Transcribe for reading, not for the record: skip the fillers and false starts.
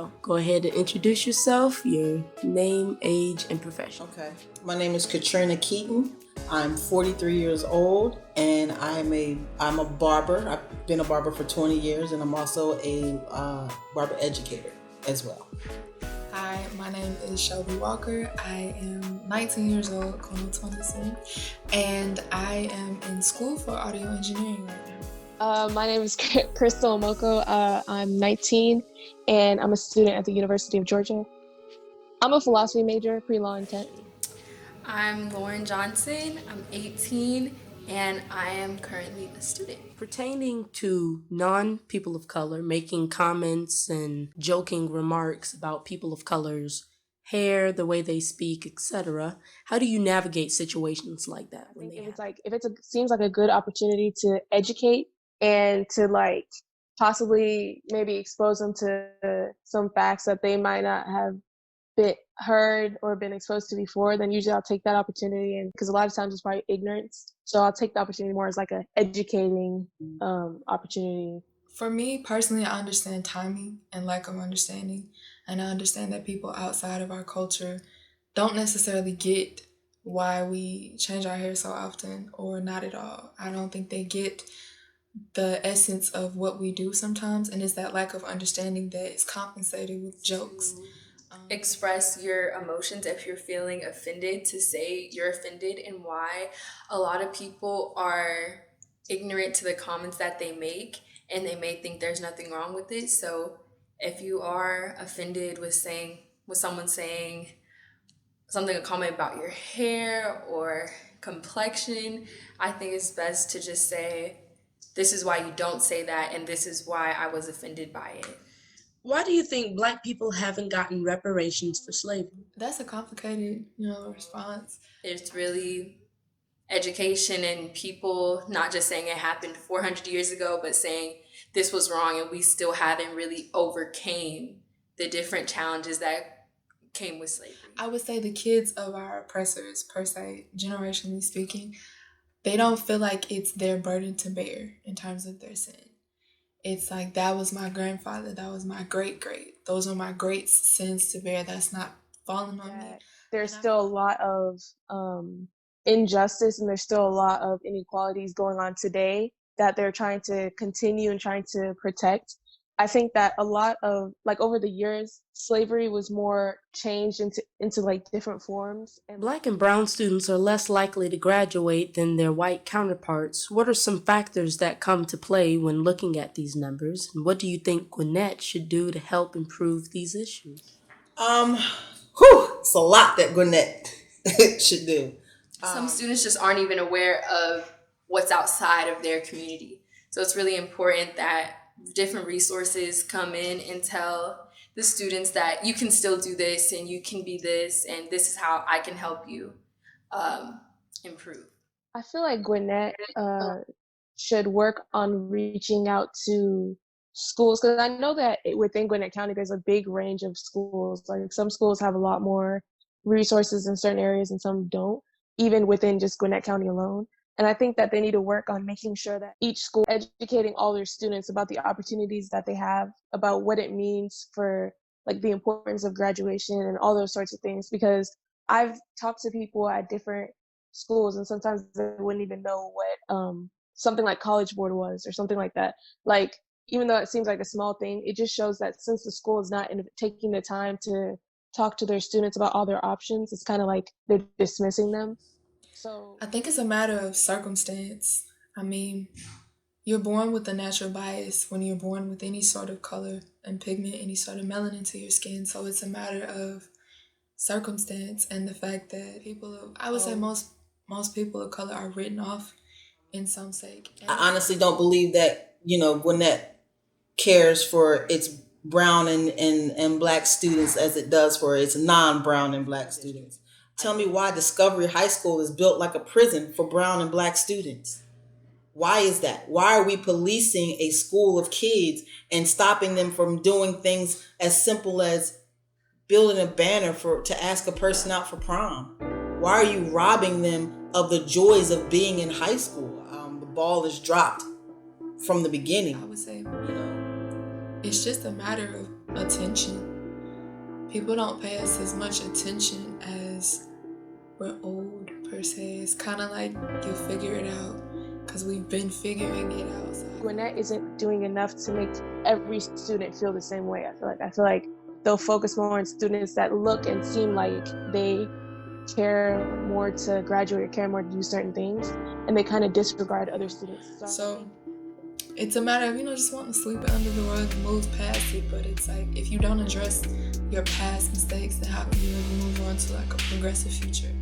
So go ahead and introduce yourself, your name, age, and profession. Okay. My name is Katrina Keaton. I'm 43 years old, and I'm a barber. I've been a barber for 20 years, and I'm also a barber educator as well. Hi, my name is Shelby Walker. I am 19 years old, going to 20 soon, and I am in school for audio engineering right now. My name is Crystal Omoko. I'm 19, and I'm a student at the University of Georgia. I'm a philosophy major, pre-law intent. I'm Lauren Johnson. I'm 18, and I am currently a student. Pertaining to non-people of color, making comments and joking remarks about people of color's hair, the way they speak, etc., how do you navigate situations like that? I think if it seems like a good opportunity to educate and to possibly maybe expose them to some facts that they might not have been heard or been exposed to before, then usually I'll take that opportunity, and because a lot of times it's probably ignorance, so I'll take the opportunity more as like a educating opportunity. For me personally, I understand timing and lack of understanding, and I understand that people outside of our culture don't necessarily get why we change our hair so often or not at all. I don't think they get the essence of what we do sometimes, and it's that lack of understanding that is compensated with jokes. Express your emotions if you're feeling offended, to say you're offended and why. A lot of people are ignorant to the comments that they make, and they may think there's nothing wrong with it. So if you are offended with someone saying something, a comment about your hair or complexion, I think it's best to just say, this is why you don't say that, and this is why I was offended by it. Why do you think Black people haven't gotten reparations for slavery? That's a complicated, response. It's really education and people not just saying it happened 400 years ago, but saying this was wrong, and we still haven't really overcame the different challenges that came with slavery. I would say the kids of our oppressors, per se, generationally speaking, they don't feel like it's their burden to bear in terms of their sin. It's like, that was my grandfather, that was my great-great. Those are my great sins to bear. That's not falling on me. There's still a lot of injustice, and there's still a lot of inequalities going on today that they're trying to continue and trying to protect. I think that a lot of, over the years, slavery was more changed into different forms. And Black and brown students are less likely to graduate than their white counterparts. What are some factors that come to play when looking at these numbers? And what do you think Gwinnett should do to help improve these issues? It's a lot that Gwinnett should do. Some students just aren't even aware of what's outside of their community. So it's really important that different resources come in and tell the students that you can still do this, and you can be this, and this is how I can help you improve. I feel like Gwinnett should work on reaching out to schools, because I know that within Gwinnett County there's a big range of schools. Like, some schools have a lot more resources in certain areas and some don't, even within just Gwinnett County alone. And I think that they need to work on making sure that each school educating all their students about the opportunities that they have, about what it means for the importance of graduation and all those sorts of things. Because I've talked to people at different schools, and sometimes they wouldn't even know what something like College Board was or something like that. Even though it seems like a small thing, it just shows that since the school is not taking the time to talk to their students about all their options, it's kind of like they're dismissing them. So I think it's a matter of circumstance. I mean, you're born with a natural bias when you're born with any sort of color and pigment, any sort of melanin to your skin. So it's a matter of circumstance and the fact that I would say most people of color are written off in some sake. I honestly don't believe that, Gwinnett cares for its brown and Black students as it does for its non-brown and Black students. Tell me why Discovery High School is built like a prison for brown and Black students. Why is that? Why are we policing a school of kids and stopping them from doing things as simple as building a banner to ask a person out for prom? Why are you robbing them of the joys of being in high school? The ball is dropped from the beginning. I would say, it's just a matter of attention. people don't pay us as much attention as we're old, per se. It's kind of like you'll figure it out because we've been figuring it out. So Gwinnett isn't doing enough to make every student feel the same way. I feel like they'll focus more on students that look and seem like they care more to graduate or care more to do certain things, and they kind of disregard other students. So it's a matter of, just wanting to sweep it under the rug and move past it. But it's like, if you don't address your past mistakes, then how can you ever move on to like a progressive future?